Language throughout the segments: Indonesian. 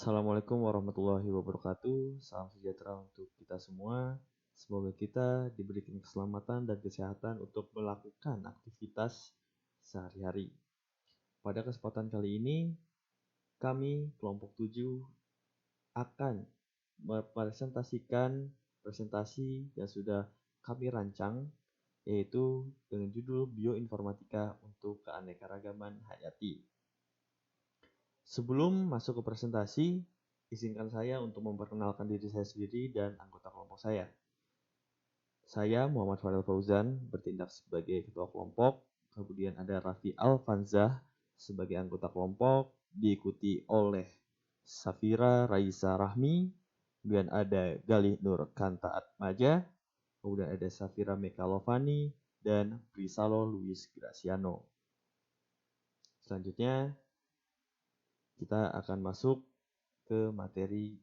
Assalamualaikum warahmatullahi wabarakatuh. Salam sejahtera untuk kita semua. Semoga kita diberikan keselamatan dan kesehatan untuk melakukan aktivitas sehari-hari. Pada kesempatan kali ini, kami kelompok 7 akan mempresentasikan presentasi yang sudah kami rancang, yaitu dengan judul Bioinformatika untuk Keanekaragaman Hayati. Sebelum masuk ke presentasi, izinkan saya untuk memperkenalkan diri saya sendiri dan anggota kelompok saya. Saya Muhammad Farel Fauzan, bertindak sebagai ketua kelompok. Kemudian ada Raffi Alfanzah sebagai anggota kelompok, diikuti oleh Safira Raisa Rahmi. Kemudian ada Galih Nur Kanta Atmaja. Kemudian ada Safira Mekalovani dan Prisalo Luis Graciano. Selanjutnya, kita akan masuk ke materi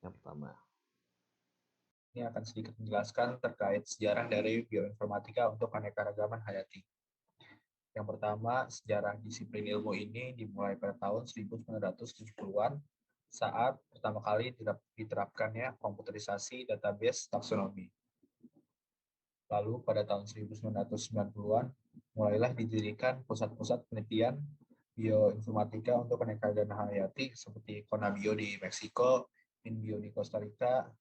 yang pertama. Ini akan sedikit menjelaskan terkait sejarah dari bioinformatika untuk keanekaragaman hayati. Yang pertama, sejarah disiplin ilmu ini dimulai pada tahun 1970-an saat pertama kali diterapkannya komputerisasi database taksonomi. Lalu pada tahun 1990-an mulailah didirikan pusat-pusat penelitian bioinformatika untuk keanekaragaman hayati seperti Conabio di Meksiko, InBio di Costa Rica,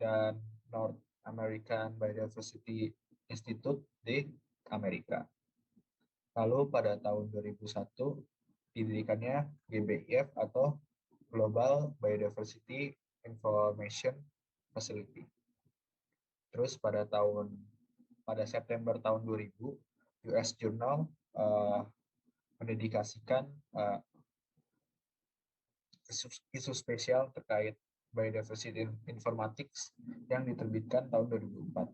dan North American Biodiversity Institute di Amerika. Lalu pada tahun 2001 didirikannya GBIF atau Global Biodiversity Information Facility. Terus pada September tahun 2000 US Journal mendedikasikan isu spesial terkait Biodiversity Informatics yang diterbitkan tahun 2004.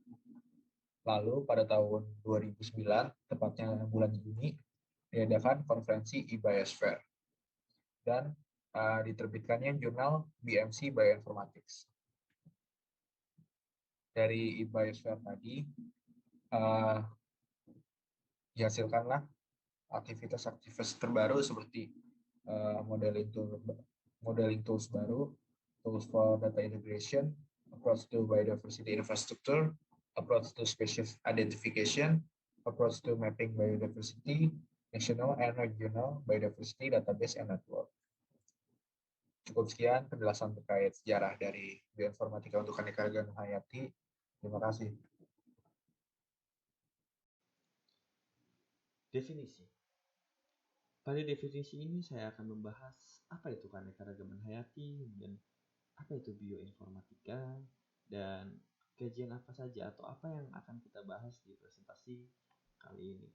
Lalu pada tahun 2009, tepatnya bulan Juni, diadakan konferensi eBiosphere dan diterbitkannya jurnal BMC Bioinformatics. Dari eBiosphere tadi dihasilkanlah aktivitas-aktivitas terbaru seperti modeling tools baru, tools for data integration, approach to biodiversity infrastructure, approach to species identification, approach to mapping biodiversity, national and regional biodiversity database and network. Cukup sekian penjelasan terkait sejarah dari bioinformatika untuk keanekaragaman hayati. Terima kasih. Definisi. Pada definisi ini saya akan membahas apa itu keanekaragaman hayati dan apa itu bioinformatika dan kajian apa saja atau apa yang akan kita bahas di presentasi kali ini.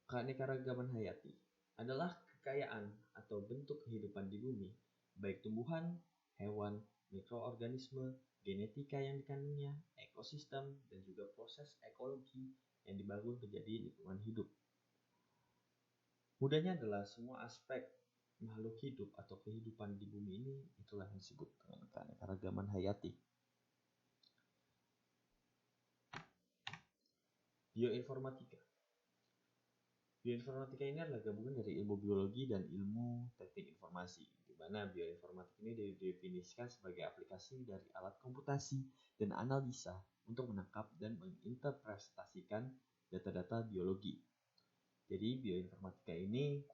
Keanekaragaman hayati adalah kekayaan atau bentuk kehidupan di bumi, baik tumbuhan, hewan, mikroorganisme, genetika yang dikandungnya, ekosistem, dan juga proses ekologi yang dibangun menjadi lingkungan hidup. Mudahnya adalah semua aspek makhluk hidup atau kehidupan di bumi ini itulah yang disebut dengan keanekaragaman hayati. Bioinformatika. Bioinformatika ini adalah gabungan dari ilmu biologi dan ilmu teknik informasi, di mana bioinformatika ini didefinisikan sebagai aplikasi dari alat komputasi dan analisa untuk menangkap dan menginterpretasikan data-data biologi. Jadi bioinformatika ini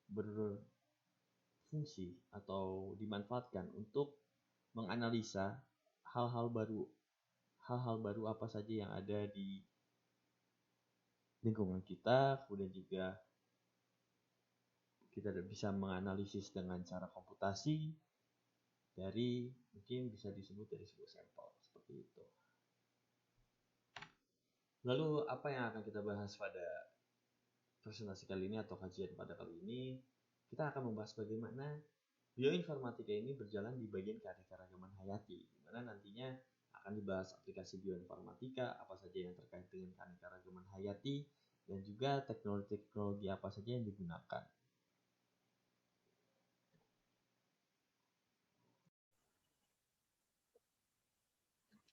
berfungsi atau dimanfaatkan untuk menganalisa hal-hal baru apa saja yang ada di lingkungan kita, kemudian juga kita bisa menganalisis dengan cara komputasi dari mungkin bisa disebut dari sebuah sampel seperti itu. Lalu apa yang akan kita bahas pada presentasi kali ini atau kajian pada kali ini? Kita akan membahas bagaimana bioinformatika ini berjalan di bagian keanekaragaman hayati, di mana nantinya akan dibahas aplikasi bioinformatika, apa saja yang terkait dengan keanekaragaman hayati, dan juga teknologi-teknologi apa saja yang digunakan.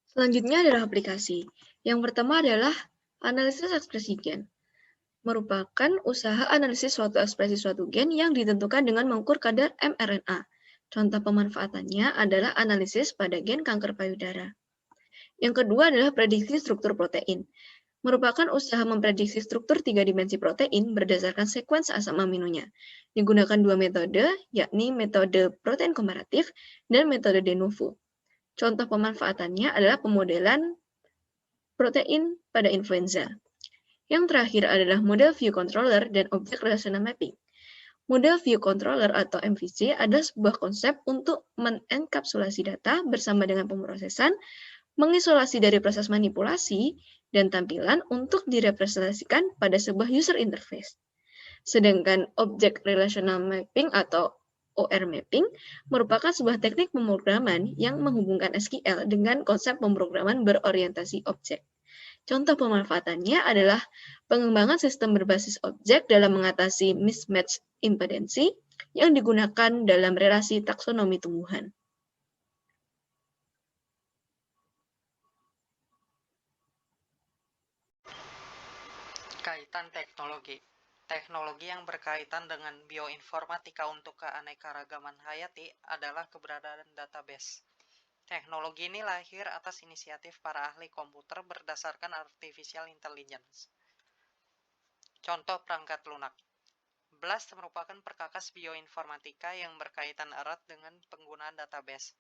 Selanjutnya adalah aplikasi. Yang pertama adalah analisis ekspresi gen. merupakan usaha analisis suatu ekspresi suatu gen yang ditentukan dengan mengukur kadar mRNA. Contoh pemanfaatannya adalah analisis pada gen kanker payudara. Yang kedua adalah prediksi struktur protein. Merupakan usaha memprediksi struktur 3 dimensi protein berdasarkan sekuens asam aminonya. Digunakan dua metode, yakni metode protein komparatif dan metode de novo. Contoh pemanfaatannya adalah pemodelan protein pada influenza. Yang terakhir adalah model view controller dan object relational mapping. Model view controller atau MVC adalah sebuah konsep untuk mengenkapsulasi data bersama dengan pemrosesan, mengisolasi dari proses manipulasi, dan tampilan untuk direpresentasikan pada sebuah user interface. Sedangkan Object Relational Mapping atau OR Mapping merupakan sebuah teknik pemrograman yang menghubungkan SQL dengan konsep pemrograman berorientasi objek. Contoh pemanfaatannya adalah pengembangan sistem berbasis objek dalam mengatasi mismatch impedensi yang digunakan dalam relasi taksonomi tumbuhan. Kaitan teknologi. Teknologi yang berkaitan dengan bioinformatika untuk keanekaragaman hayati adalah keberadaan database. Teknologi ini lahir atas inisiatif para ahli komputer berdasarkan artificial intelligence. Contoh perangkat lunak. BLAST merupakan perkakas bioinformatika yang berkaitan erat dengan penggunaan database.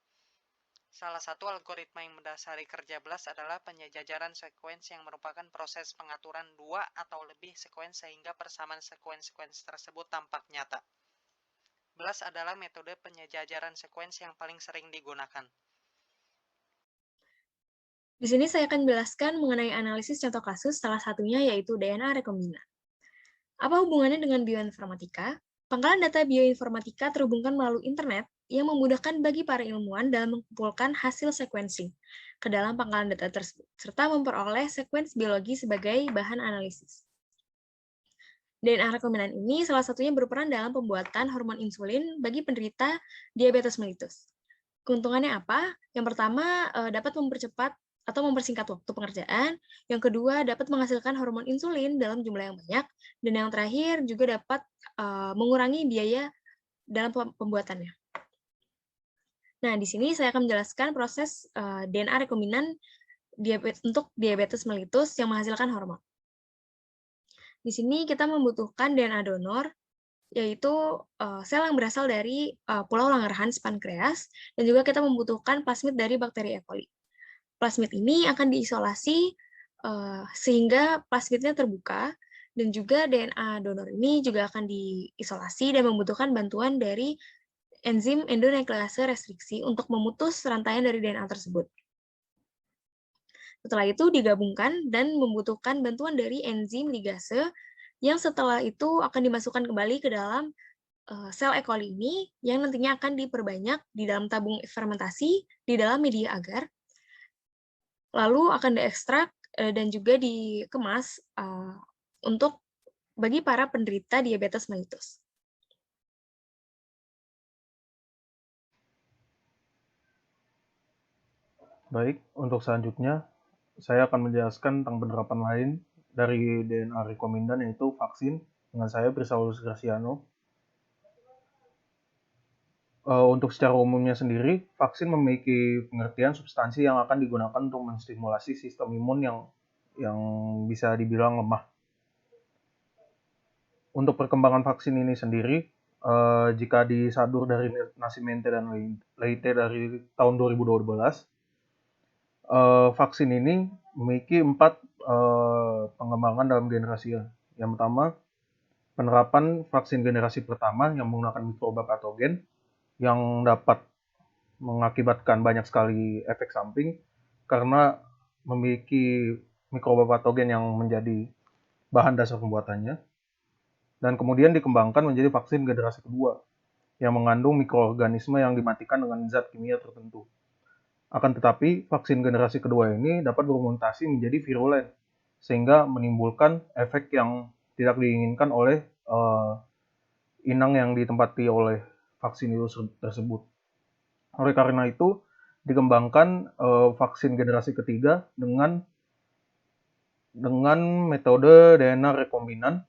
Salah satu algoritma yang mendasari kerja BLAST adalah penyejajaran sekuens yang merupakan proses pengaturan dua atau lebih sekuens sehingga persamaan sekuens-sekuens tersebut tampak nyata. BLAST adalah metode penyejajaran sekuens yang paling sering digunakan. Di sini saya akan menjelaskan mengenai analisis contoh kasus, salah satunya yaitu DNA rekombinan. Apa hubungannya dengan bioinformatika? Pangkalan data bioinformatika terhubungkan melalui internet yang memudahkan bagi para ilmuwan dalam mengumpulkan hasil sequencing ke dalam pangkalan data tersebut, serta memperoleh sekuens biologi sebagai bahan analisis. DNA rekombinan ini salah satunya berperan dalam pembuatan hormon insulin bagi penderita diabetes mellitus. Keuntungannya apa? Yang pertama, dapat mempercepat atau mempersingkat waktu pengerjaan. Yang kedua, dapat menghasilkan hormon insulin dalam jumlah yang banyak. Dan yang terakhir, juga dapat mengurangi biaya dalam pembuatannya. Nah, di sini saya akan menjelaskan proses DNA rekombinan untuk diabetes mellitus yang menghasilkan hormon. Di sini kita membutuhkan DNA donor, yaitu sel yang berasal dari Pulau Langerhans pankreas, dan juga kita membutuhkan plasmid dari bakteri E. coli. Plasmid ini akan diisolasi sehingga plasmidnya terbuka, dan juga DNA donor ini juga akan diisolasi dan membutuhkan bantuan dari enzim endonuklease restriksi untuk memutus rantaian dari DNA tersebut. Setelah itu digabungkan dan membutuhkan bantuan dari enzim ligase yang setelah itu akan dimasukkan kembali ke dalam sel E. coli ini yang nantinya akan diperbanyak di dalam tabung fermentasi di dalam media agar, lalu akan diekstrak dan juga dikemas untuk bagi para penderita diabetes mellitus. Baik, untuk selanjutnya saya akan menjelaskan tentang penerapan lain dari DNA rekombinan yaitu vaksin dengan saya Brisaulus Graciano. Untuk secara umumnya sendiri, vaksin memiliki pengertian substansi yang akan digunakan untuk menstimulasi sistem imun yang bisa dibilang lemah. Untuk perkembangan vaksin ini sendiri, jika disadur dari Nascimento dan Leite dari tahun 2012, vaksin ini memiliki 4 pengembangan dalam generasinya. Yang pertama, penerapan vaksin generasi pertama yang menggunakan mikroba patogen yang dapat mengakibatkan banyak sekali efek samping karena memiliki mikroba patogen yang menjadi bahan dasar pembuatannya. Dan kemudian dikembangkan menjadi vaksin generasi kedua yang mengandung mikroorganisme yang dimatikan dengan zat kimia tertentu. Akan tetapi, vaksin generasi kedua ini dapat bermutasi menjadi virulen, sehingga menimbulkan efek yang tidak diinginkan oleh inang yang ditempati oleh vaksin itu tersebut. Oleh karena itu, dikembangkan vaksin generasi ketiga dengan metode DNA rekombinan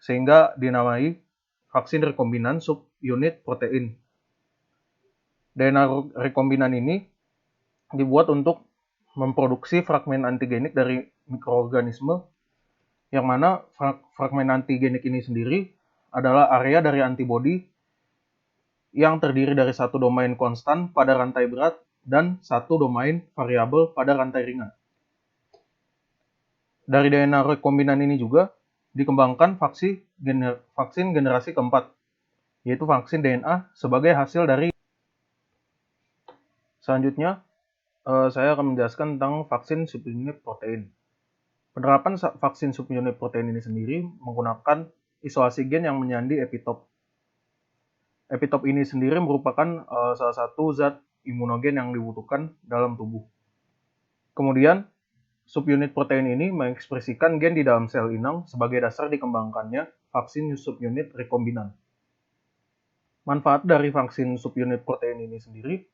sehingga dinamai vaksin rekombinan subunit protein. DNA rekombinan ini dibuat untuk memproduksi fragmen antigenik dari mikroorganisme, yang mana fragmen antigenik ini sendiri adalah area dari antibodi yang terdiri dari satu domain konstan pada rantai berat dan satu domain variabel pada rantai ringan. Dari DNA rekombinan ini juga dikembangkan vaksin generasi keempat, yaitu vaksin DNA sebagai hasil dari. Selanjutnya, saya akan menjelaskan tentang vaksin subunit protein. Penerapan vaksin subunit protein ini sendiri menggunakan isolasi gen yang menyandi epitop. Epitop ini sendiri merupakan salah satu zat imunogen yang dibutuhkan dalam tubuh. Kemudian, subunit protein ini mengekspresikan gen di dalam sel inang sebagai dasar dikembangkannya vaksin subunit rekombinan. Manfaat dari vaksin subunit protein ini sendiri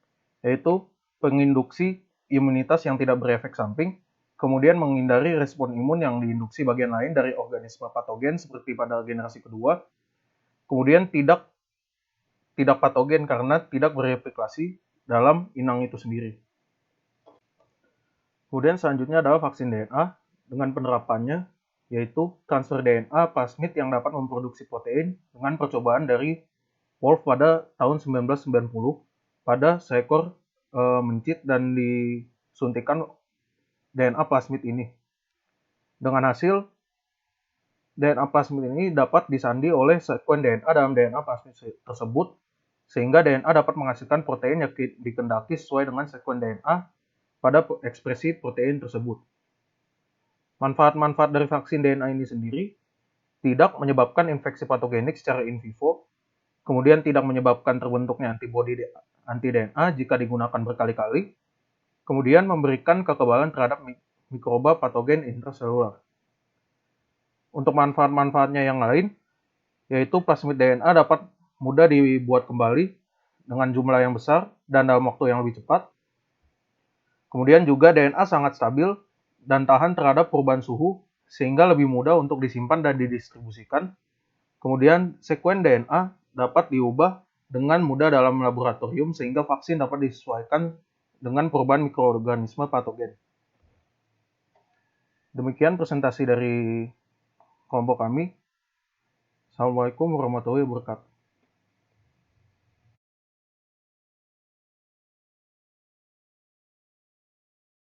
yaitu penginduksi imunitas yang tidak berefek samping, kemudian menghindari respon imun yang diinduksi bagian lain dari organisme patogen seperti pada generasi kedua, kemudian tidak patogen karena tidak bereplikasi dalam inang itu sendiri. Kemudian selanjutnya adalah vaksin DNA dengan penerapannya yaitu transfer DNA plasmid yang dapat memproduksi protein dengan percobaan dari Wolf pada tahun 1990 pada seekor mencit dan disuntikan DNA plasmid ini. Dengan hasil DNA plasmid ini dapat disandi oleh sekuen DNA dalam DNA plasmid tersebut sehingga DNA dapat menghasilkan protein yang dikendaki sesuai dengan sekuen DNA pada ekspresi protein tersebut. Manfaat-manfaat dari vaksin DNA ini sendiri tidak menyebabkan infeksi patogenik secara in vivo, kemudian tidak menyebabkan terbentuknya antibodi anti-DNA jika digunakan berkali-kali, kemudian memberikan kekebalan terhadap mikroba patogen intraselular. Untuk manfaat-manfaatnya yang lain, yaitu plasmid DNA dapat mudah dibuat kembali dengan jumlah yang besar dan dalam waktu yang lebih cepat. Kemudian juga DNA sangat stabil dan tahan terhadap perubahan suhu sehingga lebih mudah untuk disimpan dan didistribusikan. Kemudian sekuen DNA dapat diubah dengan mudah dalam laboratorium sehingga vaksin dapat disesuaikan dengan perubahan mikroorganisme patogen. Demikian presentasi dari kelompok kami. Assalamualaikum warahmatullahi wabarakatuh.